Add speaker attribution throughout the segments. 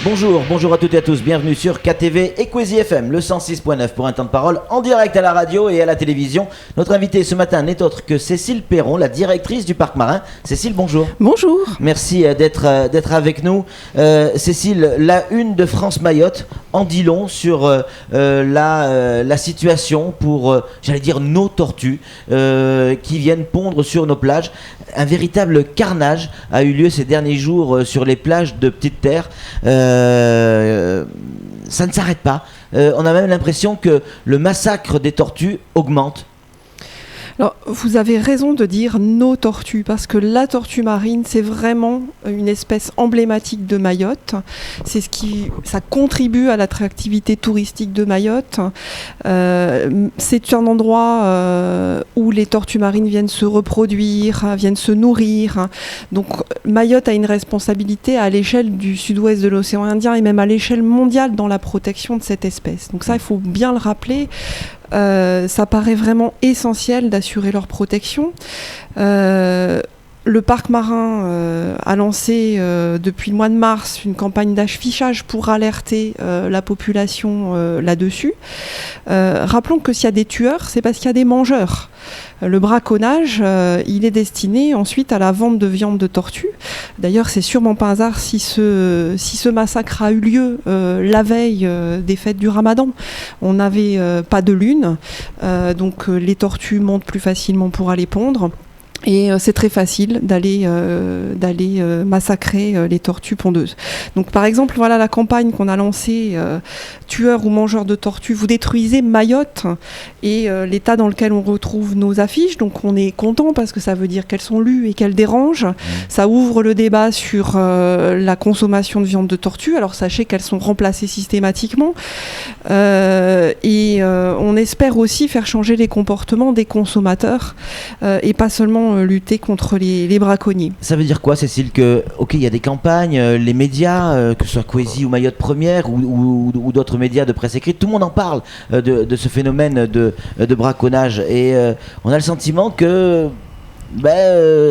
Speaker 1: Bonjour à toutes et à tous, bienvenue sur KTV Equazy FM, le 106.9 pour un temps de parole en direct à la radio et à la télévision. Notre invitée ce matin n'est autre que Cécile Perron, la directrice du Parc Marin. Cécile, bonjour.
Speaker 2: Bonjour.
Speaker 1: Merci d'être avec nous. Cécile, la une de France Mayotte en dit long sur la situation pour, j'allais dire, nos tortues qui viennent pondre sur nos plages. Un véritable carnage a eu lieu ces derniers jours sur les plages de Petite Terre. Ça ne s'arrête pas. On a même l'impression que le massacre des tortues augmente.
Speaker 2: Alors, vous avez raison de dire nos tortues, parce que la tortue marine, c'est vraiment une espèce emblématique de Mayotte. Ça contribue à l'attractivité touristique de Mayotte. C'est un endroit où les tortues marines viennent se reproduire, viennent se nourrir. Donc, Mayotte a une responsabilité à l'échelle du sud-ouest de l'océan Indien et même à l'échelle mondiale dans la protection de cette espèce. Donc ça, il faut bien le rappeler. Ça paraît vraiment essentiel d'assurer leur protection. Le parc marin a lancé depuis le mois de mars une campagne d'affichage pour alerter la population là-dessus. Rappelons que s'il y a des tueurs, c'est parce qu'il y a des mangeurs. Le braconnage, il est destiné ensuite à la vente de viande de tortue. D'ailleurs, c'est sûrement pas un hasard si ce massacre a eu lieu la veille des fêtes du Ramadan. On n'avait pas de lune, donc les tortues montent plus facilement pour aller pondre. Et c'est très facile d'aller massacrer les tortues pondeuses. Donc par exemple, voilà la campagne qu'on a lancée, tueurs ou mangeurs de tortues, vous détruisez Mayotte et l'état dans lequel on retrouve nos affiches. Donc on est content parce que ça veut dire qu'elles sont lues et qu'elles dérangent. Ça ouvre le débat sur la consommation de viande de tortue. Alors sachez qu'elles sont remplacées systématiquement. Et on espère aussi faire changer les comportements des consommateurs et pas seulement lutter contre les braconniers.
Speaker 1: Ça veut dire quoi, Cécile, que il y a des campagnes, les médias, que ce soit Equazy ou Mayotte Première ou d'autres médias de presse écrite, tout le monde en parle de ce phénomène de braconnage et on a le sentiment que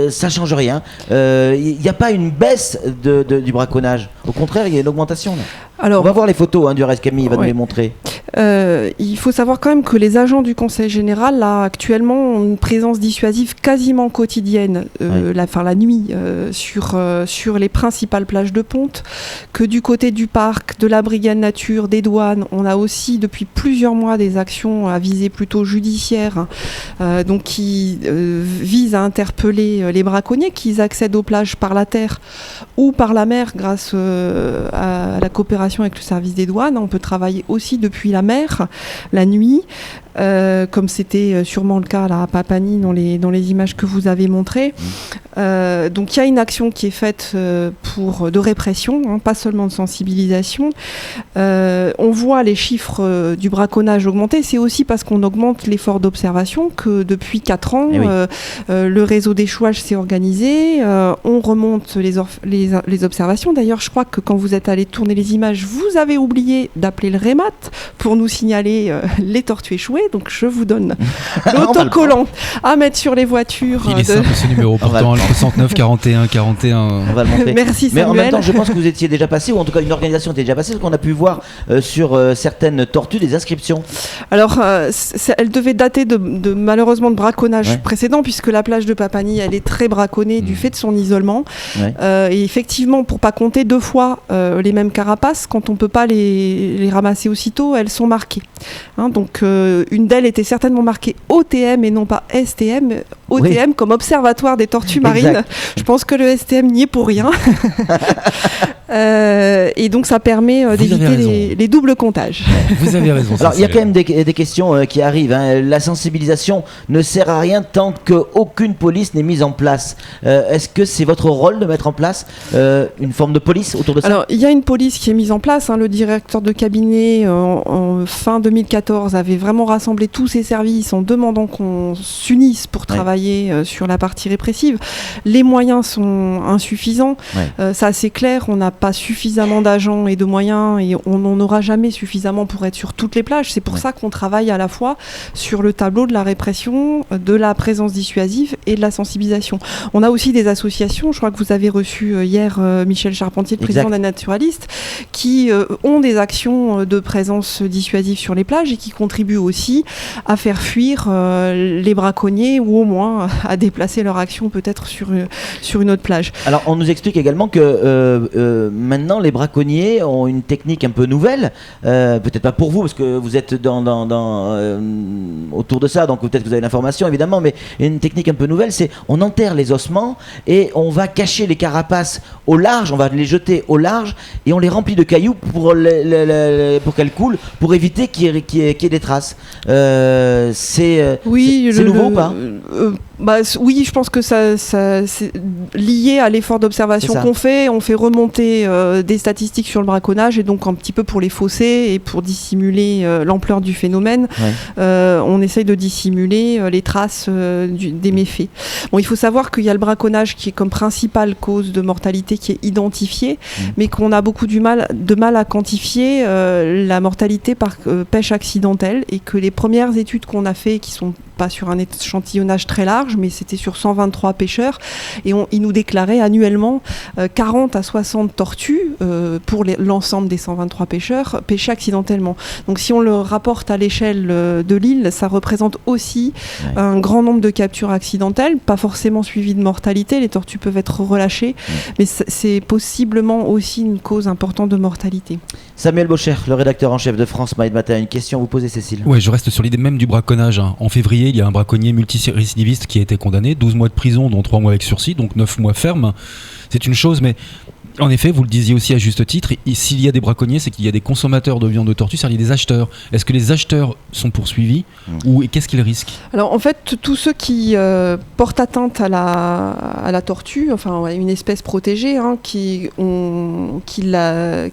Speaker 1: ça change rien. Il n'y a pas une baisse du braconnage. Au contraire, il y a une augmentation. Alors, on va voir les photos du reste. Camille va nous les montrer.
Speaker 2: Il faut savoir quand même que les agents du Conseil général, là, actuellement, ont une présence dissuasive quasiment quotidienne, la nuit, sur les principales plages de ponte. Que du côté du parc, de la brigade nature, des douanes, on a aussi depuis plusieurs mois des actions à visée plutôt judiciaire, donc qui visent à interpeller les braconniers qui accèdent aux plages par la terre ou par la mer grâce à la coopération avec le service des douanes. On peut travailler aussi depuis la mer, la nuit, comme c'était sûrement le cas là, à Papani dans les images que vous avez montrées. Donc il y a une action qui est faite de répression, pas seulement de sensibilisation. On voit les chiffres du braconnage augmenter. C'est aussi parce qu'on augmente l'effort d'observation que depuis 4 ans, le réseau d'échouage s'est organisé. On remonte les observations. D'ailleurs, je crois que quand vous êtes allé tourner les images, vous avez oublié d'appeler le REMAT pour nous signaler les tortues échouées. Donc je vous donne l'autocollant à mettre sur les voitures.
Speaker 3: Il est simple ce numéro, pourtant le 69 41 41.
Speaker 1: On va le montrer.
Speaker 2: Merci Samuel.
Speaker 1: Mais en même temps, je pense que vous étiez déjà passé, ou en tout cas une organisation était déjà passée, parce qu'on a pu voir sur certaines tortues des inscriptions. Alors,
Speaker 2: elle devait dater de malheureusement de braconnage précédent, puisque la plage de Papani, elle est très braconnée du fait de son isolement. Et effectivement, pour pas compter 2 fois les mêmes carapaces, quand on peut pas les ramasser aussitôt, elles sont marquées. Donc une d'elles était certainement marquée OTM et non pas STM. OTM comme Observatoire des tortues marines. Exact. Je pense que le STM n'y est pour rien. Et donc ça permet d'éviter les doubles comptages.
Speaker 3: Vous avez raison.
Speaker 1: Alors il y a quand même des questions qui arrivent. La sensibilisation ne sert à rien tant qu'aucune police n'est mise en place. Est-ce que c'est votre rôle de mettre en place une forme de police autour de ça ?
Speaker 2: Alors il y a une police qui est mise en place. Le directeur de cabinet en fin 2014, avait vraiment rassemblé tous ses services en demandant qu'on s'unisse pour travailler sur la partie répressive. Les moyens sont insuffisants. Ça, c'est clair. On n'a pas suffisamment d'agents et de moyens et on n'en aura jamais suffisamment pour être sur toutes les plages. C'est pour ça qu'on travaille à la fois sur le tableau de la répression, de la présence dissuasive et de la sensibilisation. On a aussi des associations. Je crois que vous avez reçu hier Michel Charpentier, le président des Naturalistes, qui ont des actions de présence dissuasive sur les plages et qui contribuent aussi à faire fuir les braconniers ou au moins à déplacer leur action peut-être sur une autre plage.
Speaker 1: Alors on nous explique également que maintenant les braconniers ont une technique un peu nouvelle, peut-être pas pour vous parce que vous êtes autour de ça, donc peut-être que vous avez l'information évidemment, mais une technique un peu nouvelle, c'est on enterre les ossements et on va cacher les carapaces au large, on va les jeter au large et on les remplit de cailloux pour qu'elles coulent, pour éviter qu'il y ait des traces. C'est nouveau ou pas?
Speaker 2: Oui, je pense que ça c'est lié à l'effort d'observation qu'on fait. On fait remonter des statistiques sur le braconnage et donc un petit peu pour les fausser et pour dissimuler l'ampleur du phénomène, on essaye de dissimuler les traces des méfaits. Bon, il faut savoir qu'il y a le braconnage qui est comme principale cause de mortalité qui est identifiée, mais qu'on a beaucoup de mal à quantifier la mortalité par pêche accidentelle et que les premières études qu'on a fait, qui sont pas sur un échantillonnage très large, mais c'était sur 123 pêcheurs, et ils nous déclaraient annuellement 40 à 60 tortues pour l'ensemble des 123 pêcheurs pêchés accidentellement. Donc si on le rapporte à l'échelle de l'île, ça représente aussi un grand nombre de captures accidentelles, pas forcément suivies de mortalité, les tortues peuvent être relâchées, mais c'est possiblement aussi une cause importante de mortalité.
Speaker 1: Samuel Bocher, le rédacteur en chef de France Maïd Matin, une question à vous poser, Cécile.
Speaker 3: Oui, je reste sur l'idée même du braconnage. En février, il y a un braconnier multirécidiviste qui a été condamné, 12 mois de prison, dont 3 mois avec sursis, donc 9 mois ferme. C'est une chose, mais en effet, vous le disiez aussi à juste titre, s'il y a des braconniers, c'est qu'il y a des consommateurs de viande de tortue, c'est-à-dire des acheteurs. Est-ce que les acheteurs sont poursuivis ou qu'est-ce qu'ils risquent? Alors
Speaker 2: en fait, tous ceux qui portent atteinte à la tortue, enfin une espèce protégée, qui la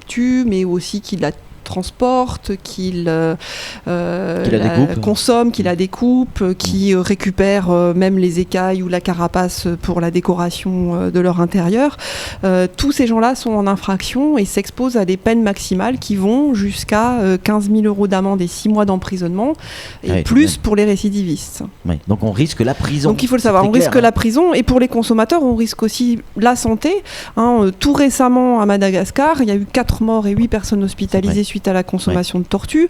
Speaker 2: tue, mais aussi qui la transporte, qu'il consomme, qu'il la découpe, qui récupère même les écailles ou la carapace pour la décoration de leur intérieur. Tous ces gens-là sont en infraction et s'exposent à des peines maximales qui vont jusqu'à 15 000 € d'amende et 6 mois d'emprisonnement, et plus pour les récidivistes.
Speaker 1: Oui. Donc on risque la prison.
Speaker 2: Donc il faut le savoir, on risque la prison, et pour les consommateurs, on risque aussi la santé. Tout récemment à Madagascar, il y a eu 4 morts et 8 personnes hospitalisées suite à la consommation de tortue.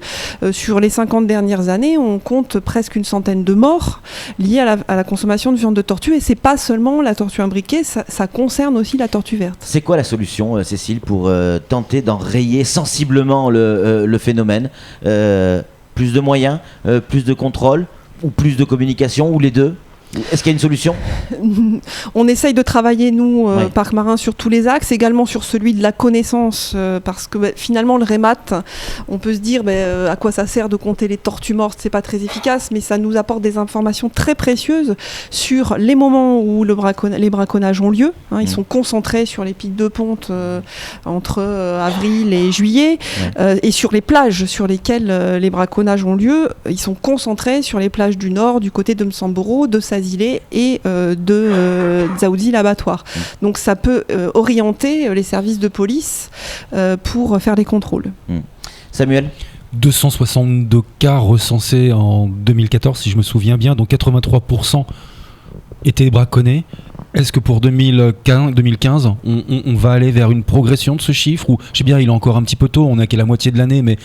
Speaker 2: Sur les 50 dernières années, on compte presque une centaine de morts liées à la consommation de viande de tortue, et c'est pas seulement la tortue imbriquée, ça concerne aussi la tortue verte.
Speaker 1: C'est quoi la solution, Cécile, pour tenter d'enrayer sensiblement le phénomène? Plus de moyens, plus de contrôle, ou plus de communication, ou les deux? Est-ce qu'il y a une solution?
Speaker 2: On essaye de travailler, nous, Parc Marin, sur tous les axes, également sur celui de la connaissance, parce que finalement, le REMAT, on peut se dire à quoi ça sert de compter les tortues mortes, c'est pas très efficace, mais ça nous apporte des informations très précieuses sur les moments où les braconnages ont lieu. Ils sont concentrés sur les pics de ponte entre avril et juillet, et sur les plages sur lesquelles les braconnages ont lieu, ils sont concentrés sur les plages du nord, du côté de Msamboro, de Sazilé et de Dzaoudzi, l'abattoir. Donc ça peut orienter les services de police pour faire des contrôles.
Speaker 1: Samuel ?
Speaker 3: 262 cas recensés en 2014, si je me souviens bien, donc 83% étaient braconnés. Est-ce que pour 2015, on va aller vers une progression de ce chiffre, ou je sais bien, il est encore un petit peu tôt, on n'a qu'à la moitié de l'année, mais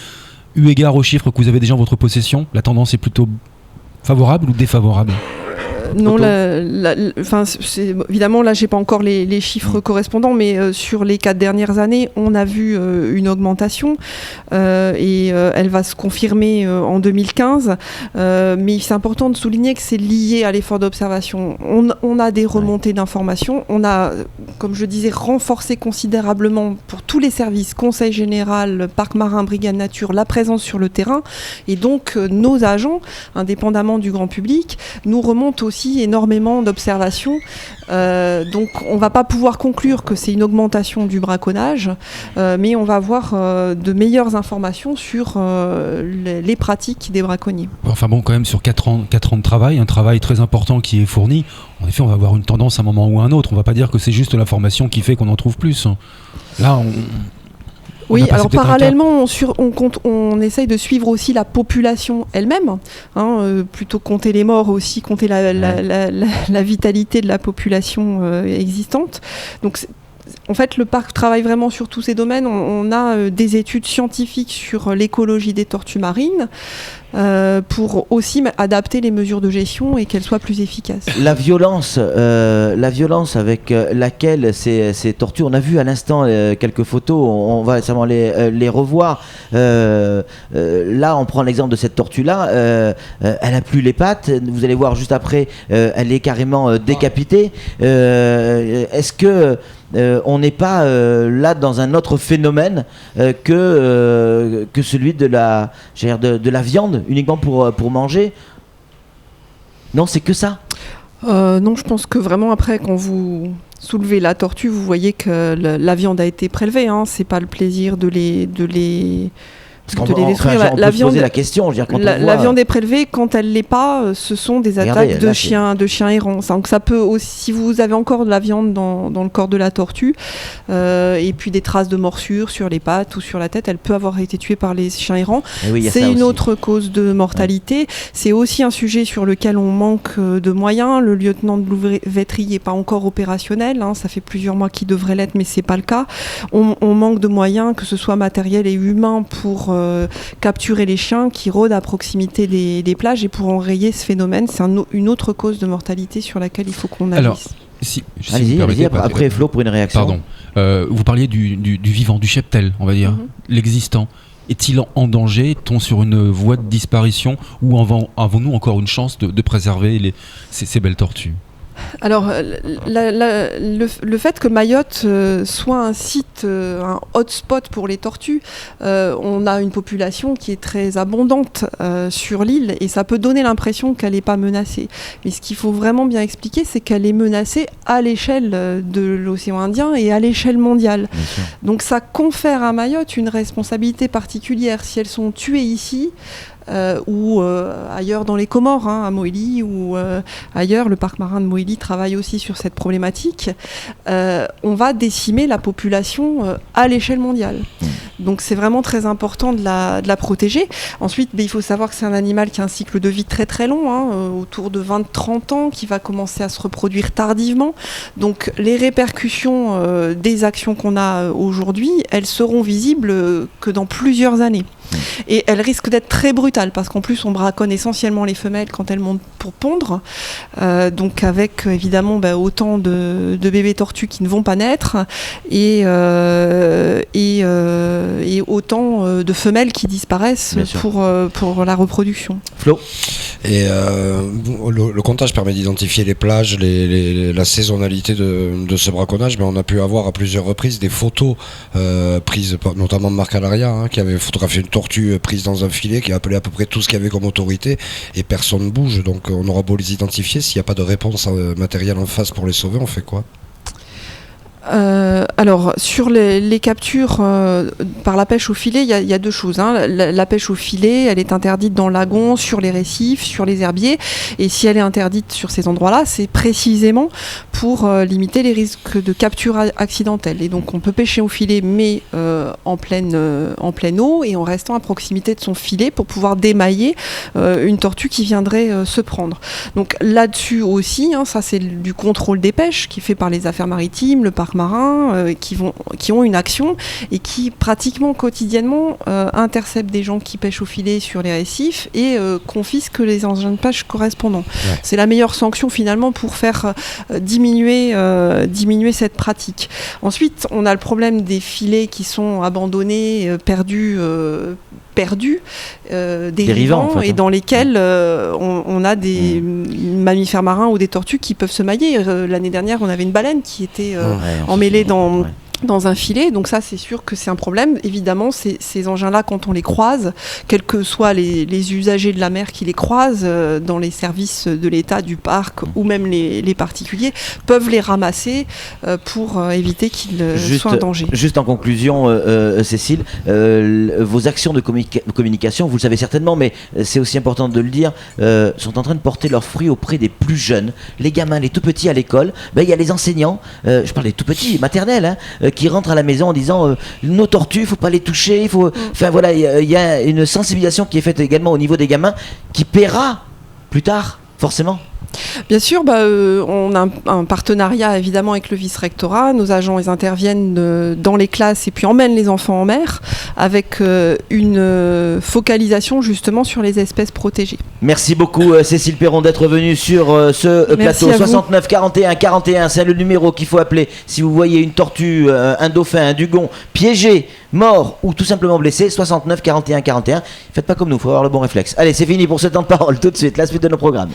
Speaker 3: eu égard aux chiffres que vous avez déjà en votre possession, la tendance est plutôt favorable ou défavorable ?
Speaker 2: Non, évidemment, là, j'ai pas encore les chiffres correspondants, mais sur les 4 dernières années, on a vu une augmentation et elle va se confirmer en 2015. Mais c'est important de souligner que c'est lié à l'effort d'observation. On a des remontées d'informations. On a, comme je disais, renforcé considérablement pour tous les services, Conseil général, Parc Marin, Brigade Nature, la présence sur le terrain. Et donc, nos agents, indépendamment du grand public, nous remontent aussi aussi énormément d'observations. Donc on ne va pas pouvoir conclure que c'est une augmentation du braconnage, mais on va avoir de meilleures informations sur les pratiques des braconniers.
Speaker 3: Enfin bon, quand même, sur 4 ans de travail, un travail très important qui est fourni, en effet, on va avoir une tendance à un moment ou à un autre. On ne va pas dire que c'est juste l'information qui fait qu'on en trouve plus. Là,
Speaker 2: oui, alors parallèlement, on essaye de suivre aussi la population elle-même, plutôt compter les morts, aussi compter la vitalité de la population existante. Donc, en fait, le parc travaille vraiment sur tous ces domaines. On a des études scientifiques sur l'écologie des tortues marines pour aussi adapter les mesures de gestion et qu'elles soient plus efficaces.
Speaker 1: La violence avec laquelle ces tortues, on a vu à l'instant quelques photos, on va récemment les revoir. Là, on prend l'exemple de cette tortue-là, elle a plus les pattes, vous allez voir juste après, elle est carrément décapitée. Est-ce que on n'est pas là dans un autre phénomène que celui de la viande uniquement pour manger? Non, c'est que ça?
Speaker 2: Non, je pense que vraiment après, quand vous soulevez la tortue, vous voyez que la viande a été prélevée. C'est pas le plaisir de les détruire.
Speaker 1: La viande, poser la question, je veux dire,
Speaker 2: la viande est prélevée, quand elle l'est pas, ce sont des attaques de chiens errants. Donc ça peut aussi, si vous avez encore de la viande dans le corps de la tortue, et puis des traces de morsures sur les pattes ou sur la tête, elle peut avoir été tuée par les chiens errants. C'est une autre cause de mortalité. C'est aussi un sujet sur lequel on manque de moyens. Le lieutenant de louveterie n'est pas encore opérationnel. Ça fait plusieurs mois qu'il devrait l'être, mais c'est pas le cas. On manque de moyens, que ce soit matériel et humain, pour capturer les chiens qui rôdent à proximité des plages, et pour enrayer ce phénomène, c'est une autre cause de mortalité sur laquelle il faut qu'on agisse.
Speaker 3: Alors,
Speaker 1: allez-y, après Flo pour une réaction.
Speaker 3: Pardon. Vous parliez du vivant, du cheptel, on va dire, l'existant. Est-il en danger? Est-on sur une voie de disparition, ou avons-nous encore une chance de préserver ces belles tortues?
Speaker 2: Alors, le fait que Mayotte soit un site, un hotspot pour les tortues, on a une population qui est très abondante sur l'île, et ça peut donner l'impression qu'elle n'est pas menacée. Mais ce qu'il faut vraiment bien expliquer, c'est qu'elle est menacée à l'échelle de l'océan Indien et à l'échelle mondiale. Donc ça confère à Mayotte une responsabilité particulière. Si elles sont tuées ici, ou ailleurs dans les Comores, à Mohéli, ou ailleurs, le parc marin de Mohéli travaille aussi sur cette problématique, on va décimer la population à l'échelle mondiale. Donc c'est vraiment très important de la protéger. Ensuite, il faut savoir que c'est un animal qui a un cycle de vie très très long, autour de 20-30 ans, qui va commencer à se reproduire tardivement. Donc les répercussions des actions qu'on a aujourd'hui, elles seront visibles que dans plusieurs années. Et elles risquent d'être très brutales, parce qu'en plus on braconne essentiellement les femelles quand elles montent pour pondre, donc avec évidemment autant de bébés tortues qui ne vont pas naître, et autant de femelles qui disparaissent pour la reproduction.
Speaker 1: Flo.
Speaker 4: Et le comptage permet d'identifier les plages, la saisonnalité de ce braconnage, mais on a pu avoir à plusieurs reprises des photos prises notamment de Marc Alaria, qui avait photographié une tortue prise dans un filet, qui a appelé à peu près tout ce qu'il y avait comme autorité, et personne ne bouge. Donc on aura beau les identifier, s'il n'y a pas de réponse matérielle en face pour les sauver, on fait quoi?
Speaker 2: Alors, sur les captures par la pêche au filet, il y a deux choses. La pêche au filet, elle est interdite dans le lagon, sur les récifs, sur les herbiers. Et si elle est interdite sur ces endroits-là, c'est précisément pour limiter les risques de capture accidentelle. Et donc, on peut pêcher au filet, mais en pleine eau, et en restant à proximité de son filet pour pouvoir démailler une tortue qui viendrait se prendre. Donc là-dessus aussi, ça c'est du contrôle des pêches qui est fait par les affaires maritimes, le parc marin, qui ont une action et qui pratiquement quotidiennement interceptent des gens qui pêchent au filet sur les récifs et confisquent les engins de pêche correspondants. Ouais. C'est la meilleure sanction finalement pour faire diminuer cette pratique. Ensuite, on a le problème des filets qui sont abandonnés, perdus, dérivants, en fait, et dans lesquels on a des mammifères marins ou des tortues qui peuvent se mailler. L'année dernière, on avait une baleine qui était emmêlée dans dans un filet. Donc ça, c'est sûr que c'est un problème. Évidemment, ces engins-là, quand on les croise, quels que soient les usagers de la mer qui les croisent, dans les services de l'État, du parc ou même les particuliers, peuvent les ramasser pour éviter qu'ils soient en danger.
Speaker 1: Juste en conclusion, Cécile, vos actions de communication, vous le savez certainement, mais c'est aussi important de le dire, sont en train de porter leurs fruits auprès des plus jeunes, les gamins, les tout petits à l'école. Il y a les enseignants, je parle des tout petits, maternels, qui rentrent à la maison en disant nos tortues, il faut pas les toucher, il faut. Enfin voilà, il y a une sensibilisation qui est faite également au niveau des gamins, qui paiera plus tard, forcément.
Speaker 2: Bien sûr, on a un partenariat évidemment avec le vice-rectorat. Nos agents ils interviennent dans les classes et puis emmènent les enfants en mer avec une focalisation justement sur les espèces protégées.
Speaker 1: Merci beaucoup Cécile Perron d'être venue sur ce plateau. 69 41 41, c'est le numéro qu'il faut appeler si vous voyez une tortue, un dauphin, un dugong piégé, mort ou tout simplement blessé. 69 41 41. Faites pas comme nous, faut avoir le bon réflexe. Allez, c'est fini pour ce temps de parole. Tout de suite, la suite de nos programmes.